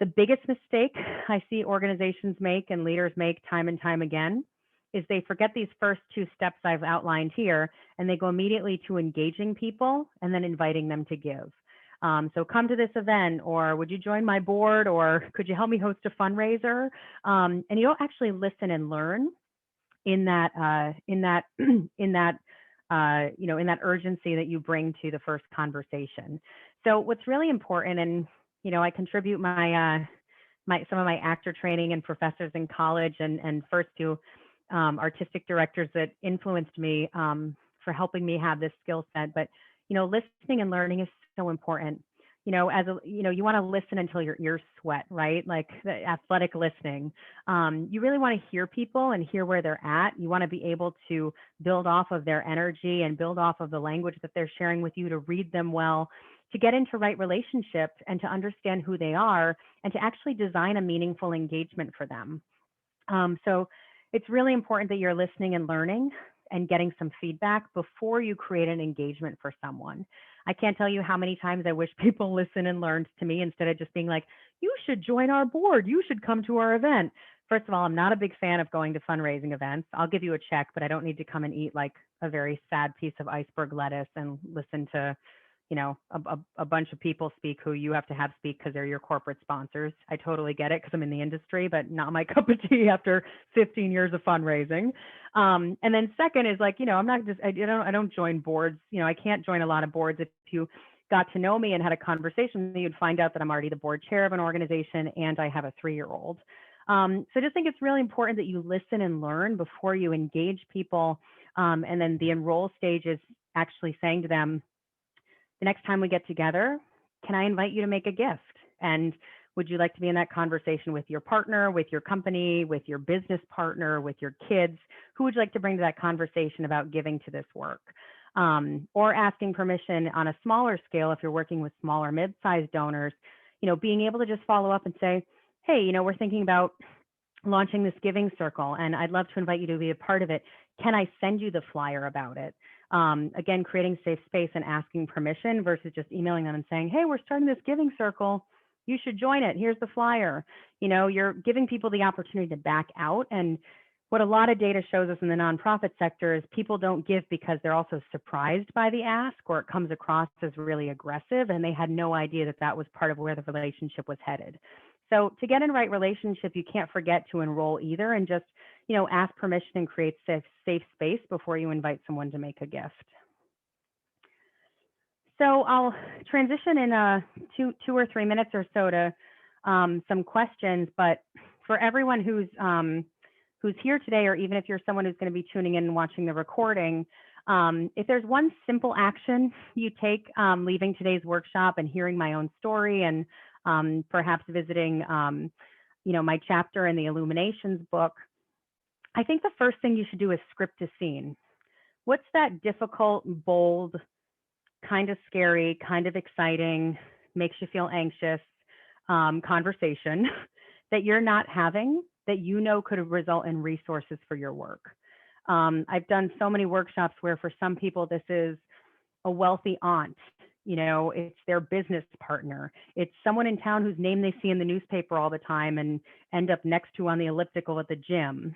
The biggest mistake I see organizations make and leaders make time and time again is they forget these first 2 steps I've outlined here, and they go immediately to engaging people and then inviting them to give. So come to this event, or would you join my board, or could you help me host a fundraiser? And you don't actually listen and learn in that urgency that you bring to the first conversation. So what's really important, and I contribute my some of my actor training and professors in college, and first to artistic directors that influenced me for helping me have this skill set. But listening and learning is so important. You want to listen until your ears sweat, right? Like the athletic listening. You really want to hear people and hear where they're at. You want to be able to build off of their energy and build off of the language that they're sharing with you, to read them well, to get into right relationships and to understand who they are, and to actually design a meaningful engagement for them. So it's really important that you're listening and learning and getting some feedback before you create an engagement for someone. I can't tell you how many times I wish people listen and learned to me instead of just being like, you should join our board, you should come to our event. First of all, I'm not a big fan of going to fundraising events. I'll give you a check, but I don't need to come and eat like a very sad piece of iceberg lettuce and listen to a bunch of people speak who you have to have speak because they're your corporate sponsors. I totally get it because I'm in the industry, but not my cup of tea after 15 years of fundraising. And then second is like, I'm not just, I don't join boards. I can't join a lot of boards. If you got to know me and had a conversation, you'd find out that I'm already the board chair of an organization and I have a 3-year-old. So I just think it's really important that you listen and learn before you engage people. And then the enroll stage is actually saying to them, the next time we get together, can I invite you to make a gift? And would you like to be in that conversation with your partner, with your company, with your business partner, with your kids? Who would you like to bring to that conversation about giving to this work? Or asking permission on a smaller scale, if you're working with smaller mid-sized donors, being able to just follow up and say, hey, we're thinking about launching this giving circle, and I'd love to invite you to be a part of it. Can I send you the flyer about it? Again, creating safe space and asking permission versus just emailing them and saying, hey, we're starting this giving circle. You should join it. Here's the flyer. You're giving people the opportunity to back out. And what a lot of data shows us in the nonprofit sector is people don't give because they're also surprised by the ask, or it comes across as really aggressive, and they had no idea that that was part of where the relationship was headed. So to get in the right relationship, you can't forget to enroll either, and just ask permission and create safe space before you invite someone to make a gift. So I'll transition in 2 or 3 minutes or so to some questions. But for everyone who's here today, or even if you're someone who's going to be tuning in and watching the recording, if there's one simple action you take leaving today's workshop and hearing my own story, and perhaps visiting my chapter in the Illuminations book, I think the first thing you should do is script a scene. What's that difficult, bold, kind of scary, kind of exciting, makes you feel anxious conversation that you're not having, that could result in resources for your work? I've done so many workshops where for some people this is a wealthy aunt, it's their business partner, it's someone in town whose name they see in the newspaper all the time and end up next to on the elliptical at the gym.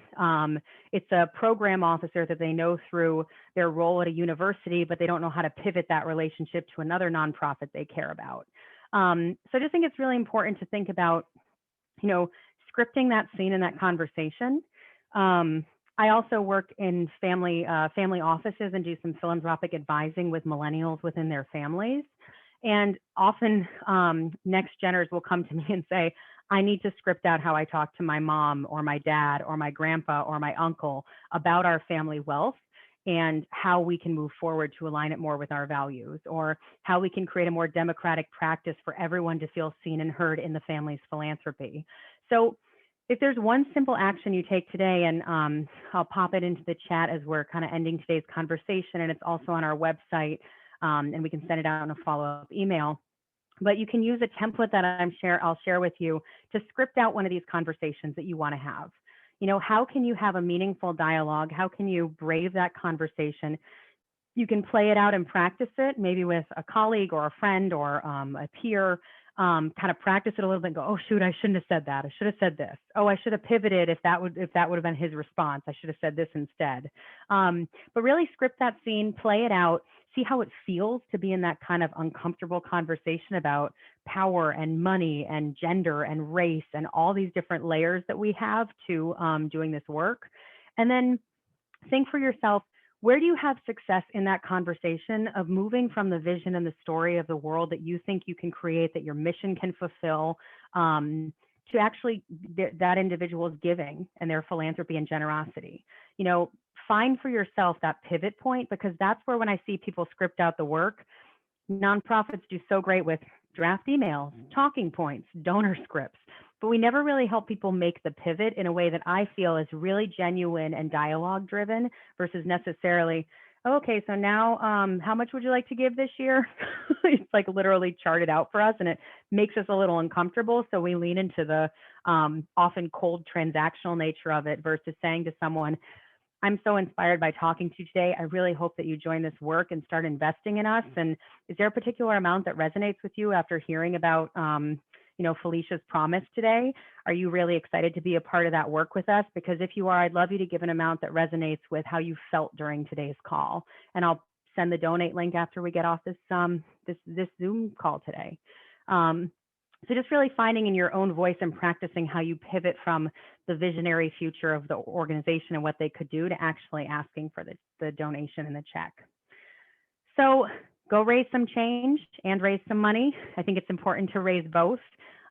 It's a program officer that they know through their role at a university, but they don't know how to pivot that relationship to another nonprofit they care about. So I just think it's really important to think about, scripting that scene and that conversation. I also work in family offices and do some philanthropic advising with millennials within their families. And often next geners will come to me and say, I need to script out how I talk to my mom or my dad or my grandpa or my uncle about our family wealth and how we can move forward to align it more with our values, or how we can create a more democratic practice for everyone to feel seen and heard in the family's philanthropy. So if there's one simple action you take today, and I'll pop it into the chat as we're kind of ending today's conversation, and it's also on our website, and we can send it out in a follow-up email. But you can use a template that I'll share with you to script out one of these conversations that you want to have. You know, how can you have a meaningful dialogue? How can you brave that conversation? You can play it out and practice it, maybe with a colleague or a friend or a peer. Kind of practice it a little bit and go, oh shoot, I shouldn't have said that. I should have said this. Oh, I should have pivoted if that would have been his response. I should have said this instead. But really script that scene, play it out, see how it feels to be in that kind of uncomfortable conversation about power and money and gender and race and all these different layers that we have to doing this work. And then think for yourself, where do you have success in that conversation of moving from the vision and the story of the world that you think you can create, that your mission can fulfill, to actually that individual's giving and their philanthropy and generosity? You know, find for yourself that pivot point, because that's where, when I see people script out the work, nonprofits do so great with draft emails, talking points, donor scripts, but we never really help people make the pivot in a way that I feel is really genuine and dialogue driven versus necessarily, okay, so now how much would you like to give this year? It's like literally charted out for us, and it makes us a little uncomfortable. So we lean into the often cold transactional nature of it versus saying to someone, I'm so inspired by talking to you today. I really hope that you join this work and start investing in us. And is there a particular amount that resonates with you after hearing about, you know, Felicia's promise today? Are you really excited to be a part of that work with us? Because if you are, I'd love you to give an amount that resonates with how you felt during today's call. And I'll send the donate link after we get off this this Zoom call today. So just really finding in your own voice and practicing how you pivot from the visionary future of the organization and what they could do to actually asking for the donation and the check. So go raise some change and raise some money. I think it's important to raise both.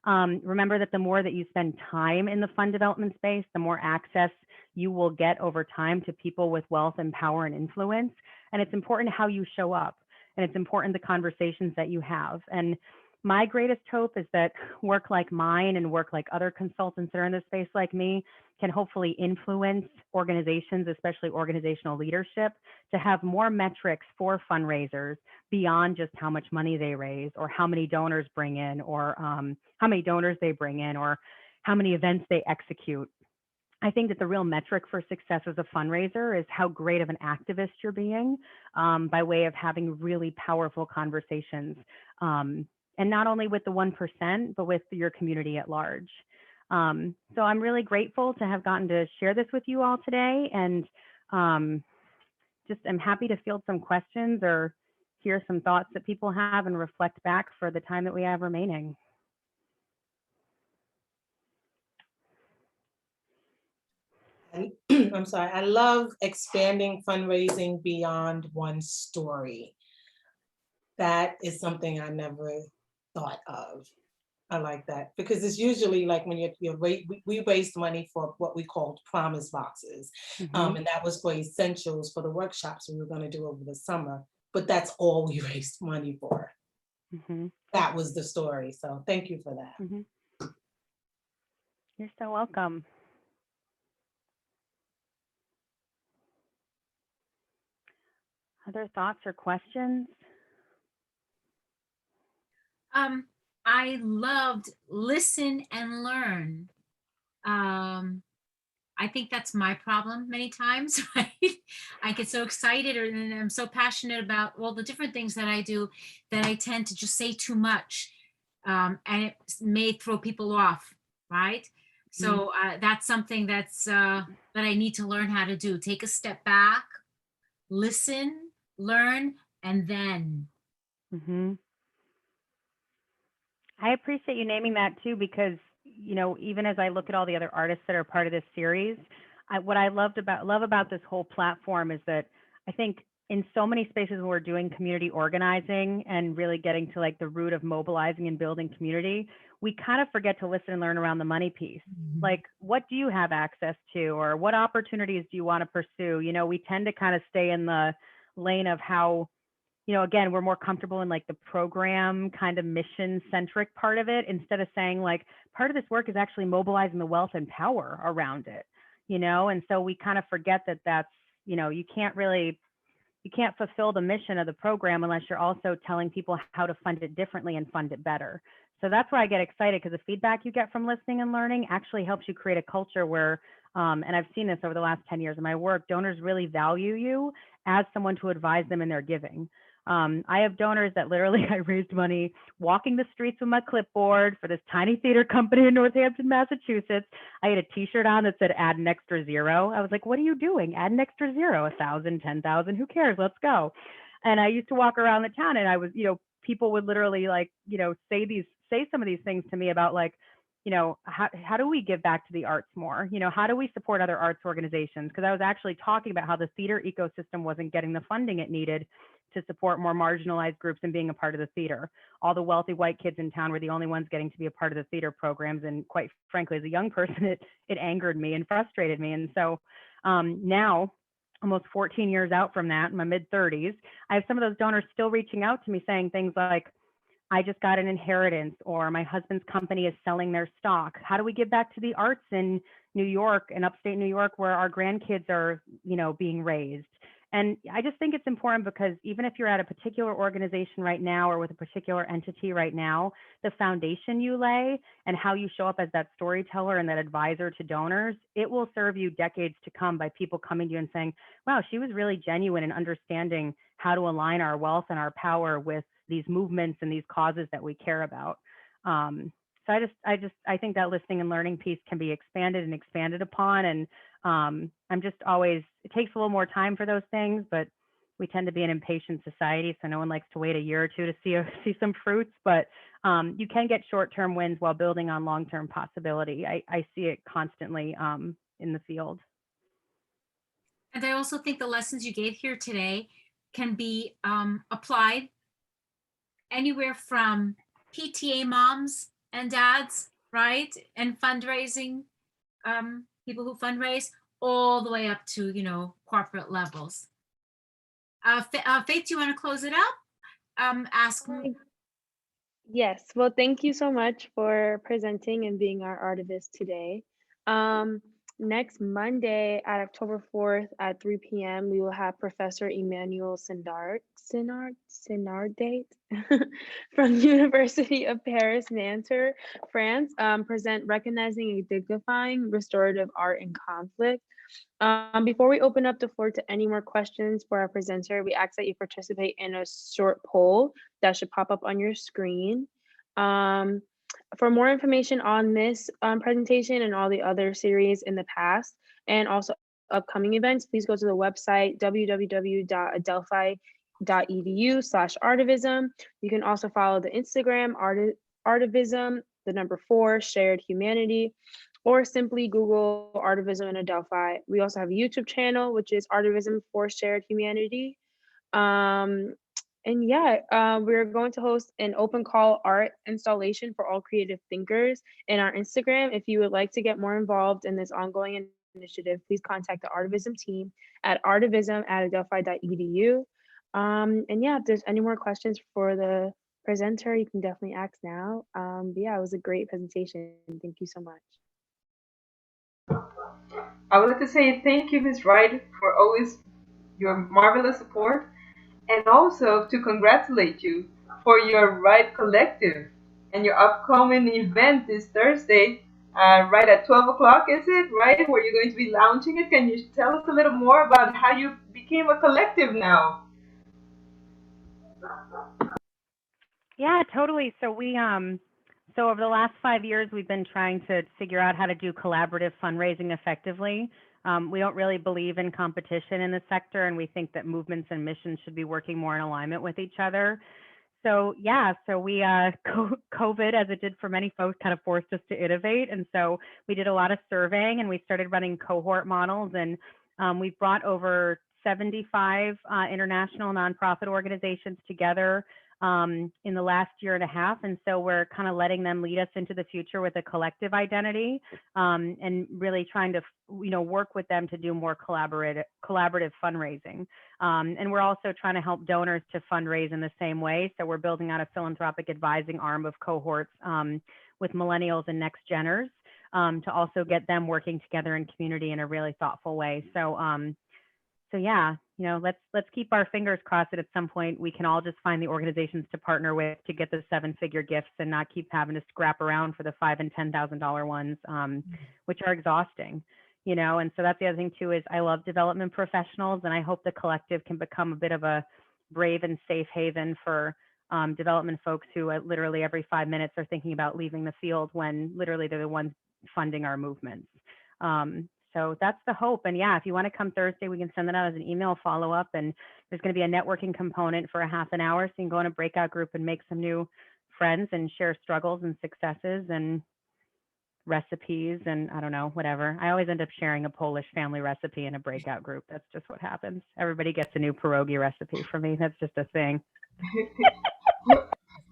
Remember that the more that you spend time in the fund development space, the more access you will get over time to people with wealth and power and influence. And it's important how you show up, and it's important the conversations that you have. And my greatest hope is that work like mine and work like other consultants that are in this space like me can hopefully influence organizations, especially organizational leadership, to have more metrics for fundraisers beyond just how much money they raise or how many donors bring in, or how many donors they bring in, or how many events they execute. I think that the real metric for success as a fundraiser is how great of an activist you're being, by way of having really powerful conversations. And not only with the 1%, but with your community at large. So I'm really grateful to have gotten to share this with you all today. And just I'm happy to field some questions or hear some thoughts that people have and reflect back for the time that we have remaining. I'm sorry, I love expanding fundraising beyond one story. That is something I never thought of. I like that, because it's usually like when we raised money for what we called promise boxes. Mm-hmm. And that was for essentials for the workshops we were going to do over the summer, but that's all we raised money for. Mm-hmm. That was the story. So thank you for that. Mm-hmm. You're so welcome. Other thoughts or questions? I loved listen and learn. I think that's my problem many times, right? I get so excited and I'm so passionate about all the different things that I do that I tend to just say too much. And it may throw people off, right? So that's something that's that I need to learn how to do. Take a step back, listen, learn, and then. Mm-hmm. I appreciate you naming that too, because, you know, even as I look at all the other artists that are part of this series, what I love about this whole platform is that I think in so many spaces where we're doing community organizing and really getting to like the root of mobilizing and building community, we kind of forget to listen and learn around the money piece. Mm-hmm. Like, what do you have access to, or what opportunities do you want to pursue? You know, we tend to kind of stay in the lane of how, you know, again, we're more comfortable in like the program kind of mission centric part of it, instead of saying like part of this work is actually mobilizing the wealth and power around it, you know? And so we kind of forget that that's, you know, you can't really you can't fulfill the mission of the program unless you're also telling people how to fund it differently and fund it better. So that's where I get excited, because the feedback you get from listening and learning actually helps you create a culture where, and I've seen this over the last 10 years of my work, donors really value you as someone to advise them in their giving. I have donors that literally, I raised money walking the streets with my clipboard for this tiny theater company in Northampton, Massachusetts. I had a t-shirt on that said add an extra zero. I was like, what are you doing? Add an extra zero, 1,000, 10,000, who cares? Let's go. And I used to walk around the town, and I was, people would literally say some of these things to me about like, how do we give back to the arts more? How do we support other arts organizations? Because I was actually talking about how the theater ecosystem wasn't getting the funding it needed to support more marginalized groups and being a part of the theater. All the wealthy white kids in town were the only ones getting to be a part of the theater programs. And quite frankly, as a young person, it angered me and frustrated me. And so now, almost 14 years out from that, in my mid 30s, I have some of those donors still reaching out to me saying things like, I just got an inheritance, or my husband's company is selling their stock. How do we give back to the arts in New York and upstate New York where our grandkids are, being raised? And I just think it's important, because even if you're at a particular organization right now or with a particular entity right now, the foundation you lay and how you show up as that storyteller and that advisor to donors, it will serve you decades to come by people coming to you and saying, wow, she was really genuine in understanding how to align our wealth and our power with these movements and these causes that we care about. So I think that listening and learning piece can be expanded and expanded upon. And I'm just always, it takes a little more time for those things, but we tend to be an impatient society. So no one likes to wait a year or two to see some fruits, but you can get short-term wins while building on long-term possibility. I see it constantly in the field. And I also think the lessons you gave here today can be applied anywhere from PTA moms and dads, right? And fundraising, people who fundraise, all the way up to, corporate levels. Faith, do you want to close it up? Ask me. Yes, well, thank you so much for presenting and being our artivist today. Next Monday at October 4th at 3 p.m., we will have Professor Emmanuel Sinard from the University of Paris, Nanterre, France, present Recognizing and Dignifying Restorative Art in Conflict. Before we open up the floor to any more questions for our presenter, we ask that you participate in a short poll that should pop up on your screen. For more information on this presentation and all the other series in the past, and also upcoming events, please go to the website www.adelphi.edu/artivism. You can also follow the Instagram artivism, the number 4, shared humanity, or simply Google Artivism in Adelphi. We also have a YouTube channel, which is Artivism for Shared Humanity. And yeah, we're going to host an open call art installation for all creative thinkers in our Instagram. If you would like to get more involved in this ongoing initiative, please contact the Artivism team at artivism@adelphi.edu. And yeah, if there's any more questions for the presenter, you can definitely ask now. But yeah, it was a great presentation. Thank you so much. I would like to say thank you, Ms. Wright, for always your marvelous support, and also to congratulate you for your Wright Collective and your upcoming event this Thursday, right at 12 o'clock, is it, right? Where you're going to be launching it. Can you tell us a little more about how you became a collective now? Yeah, totally. So so over the last 5 years, we've been trying to figure out how to do collaborative fundraising effectively. We don't really believe in competition in the sector, and we think that movements and missions should be working more in alignment with each other. So yeah, so we COVID, as it did for many folks, kind of forced us to innovate, and so we did a lot of surveying, and we started running cohort models, and we've brought over 75 international nonprofit organizations together in the last year and a half. And so we're kind of letting them lead us into the future with a collective identity, and really trying to, work with them to do more collaborative fundraising. And we're also trying to help donors to fundraise in the same way. So we're building out a philanthropic advising arm of cohorts with millennials and next geners to also get them working together in community in a really thoughtful way. So So yeah, let's keep our fingers crossed that at some point we can all just find the organizations to partner with to get the 7-figure gifts and not keep having to scrap around for the $5,000 and $10,000 ones, which are exhausting. And so that's the other thing too, is I love development professionals, and I hope the collective can become a bit of a brave and safe haven for development folks who literally every 5 minutes are thinking about leaving the field when literally they're the ones funding our movements. So that's the hope. And yeah, if you want to come Thursday, we can send that out as an email follow-up. And there's going to be a networking component for a half an hour. So you can go in a breakout group and make some new friends and share struggles and successes and recipes and I don't know, whatever. I always end up sharing a Polish family recipe in a breakout group. That's just what happens. Everybody gets a new pierogi recipe from me. That's just a thing.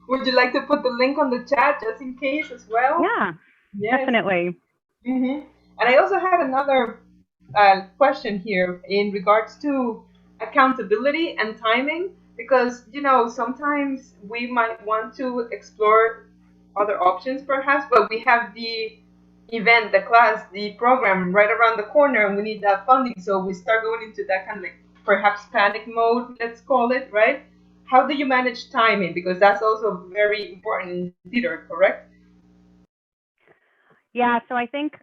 Would you like to put the link on the chat just in case as well? Yeah, Yes. definitely. And I also had another question here in regards to accountability and timing, because sometimes we might want to explore other options perhaps, but we have the event, the class, the program right around the corner, and we need that funding, so we start going into that kind of like perhaps panic mode, let's call it, right? How do you manage timing? Because that's also very important in theater, correct? Yeah, so I think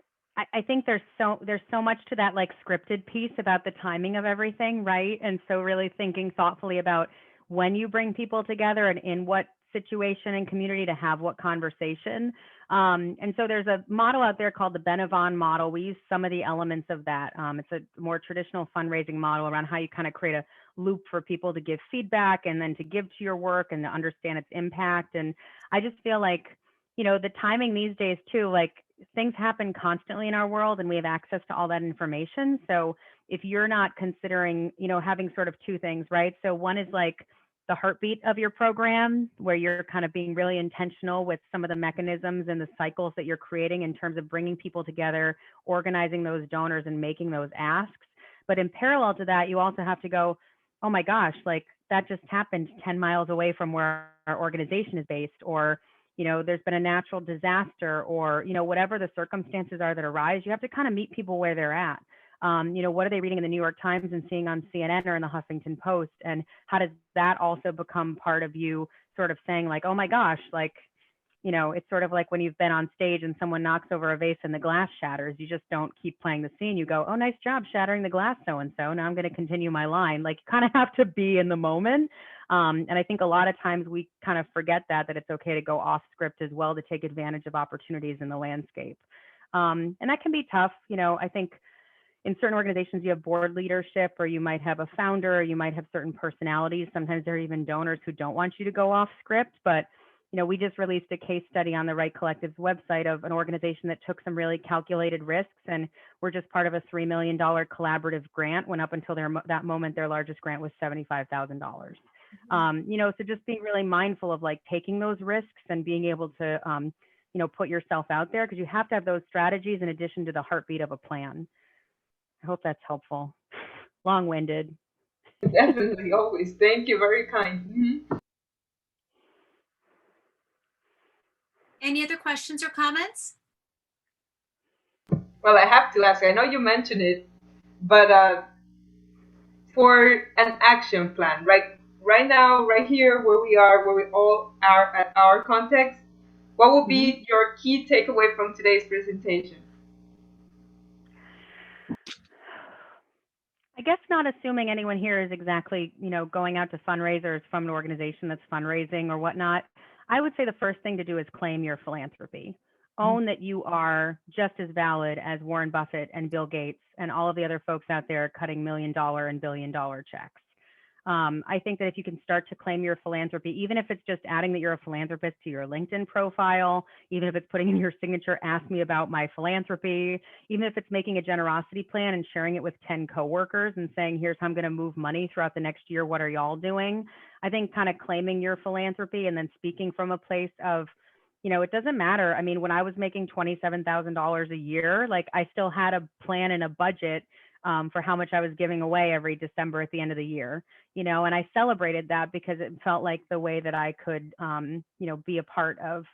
there's so much to that like scripted piece about the timing of everything, right? And so really thinking thoughtfully about when you bring people together and in what situation and community to have what conversation. And so there's a model out there called the Benavon Model. We use some of the elements of that. It's a more traditional fundraising model around how you kind of create a loop for people to give feedback and then to give to your work and to understand its impact. And I just feel like, the timing these days too, like things happen constantly in our world and we have access to all that information. So if you're not considering, having sort of two things, right? So one is like the heartbeat of your program, where you're kind of being really intentional with some of the mechanisms and the cycles that you're creating in terms of bringing people together, organizing those donors and making those asks. But in parallel to that, you also have to go, oh my gosh, like that just happened 10 miles away from where our organization is based, or there's been a natural disaster, or, whatever the circumstances are that arise, you have to kind of meet people where they're at. What are they reading in the New York Times and seeing on CNN or in the Huffington Post? And how does that also become part of you sort of saying like, oh my gosh, like, it's sort of like when you've been on stage and someone knocks over a vase and the glass shatters, you just don't keep playing the scene. You go, oh, nice job shattering the glass, so-and-so. Now I'm going to continue my line. Like you kind of have to be in the moment. And I think a lot of times we kind of forget that it's okay to go off script as well to take advantage of opportunities in the landscape. And that can be tough. I think in certain organizations, you have board leadership, or you might have a founder, or you might have certain personalities. Sometimes there are even donors who don't want you to go off script. But, we just released a case study on the Wright Collective's website of an organization that took some really calculated risks, and we're just part of a $3 million collaborative grant, when up until that moment, their largest grant was $75,000. So just being really mindful of like taking those risks and being able to, put yourself out there, because you have to have those strategies in addition to the heartbeat of a plan. I hope that's helpful. Long-winded. Definitely, always. Thank you. Very kind. Any other questions or comments? Well, I have to ask. I know you mentioned it, but for an action plan, right now, right here, where we are, where we all are at our context, what will be your key takeaway from today's presentation? I guess not assuming anyone here is exactly, going out to fundraisers from an organization that's fundraising or whatnot. I would say the first thing to do is claim your philanthropy. Own that you are just as valid as Warren Buffett and Bill Gates and all of the other folks out there cutting $1 million and $1 billion checks. I think that if you can start to claim your philanthropy, even if it's just adding that you're a philanthropist to your LinkedIn profile, even if it's putting in your signature, ask me about my philanthropy, even if it's making a generosity plan and sharing it with 10 coworkers and saying, here's how I'm going to move money throughout the next year. What are y'all doing? I think kind of claiming your philanthropy and then speaking from a place of, it doesn't matter. I mean, when I was making $27,000 a year, like I still had a plan and a budget for how much I was giving away every December at the end of the year, and I celebrated that because it felt like the way that I could, be a part of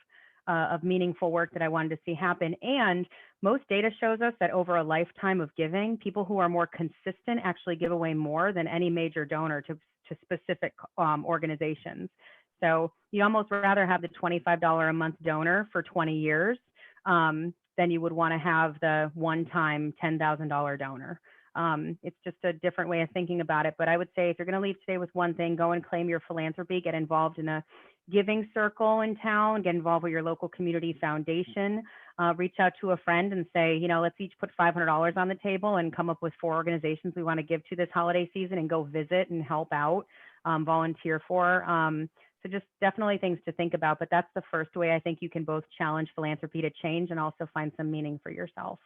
of meaningful work that I wanted to see happen. And most data shows us that over a lifetime of giving, people who are more consistent actually give away more than any major donor to specific organizations. So you'd almost rather have the $25 a month donor for 20 years than you would want to have the one-time $10,000 donor. It's just a different way of thinking about it. But I would say if you're going to leave today with one thing, go and claim your philanthropy, get involved in a giving circle in town, get involved with your local community foundation, reach out to a friend and say, you know, let's each put $500 on the table and come up with 4 organizations we want to give to this holiday season and go visit and help out, volunteer for. So just definitely things to think about, but that's the first way I think you can both challenge philanthropy to change and also find some meaning for yourself.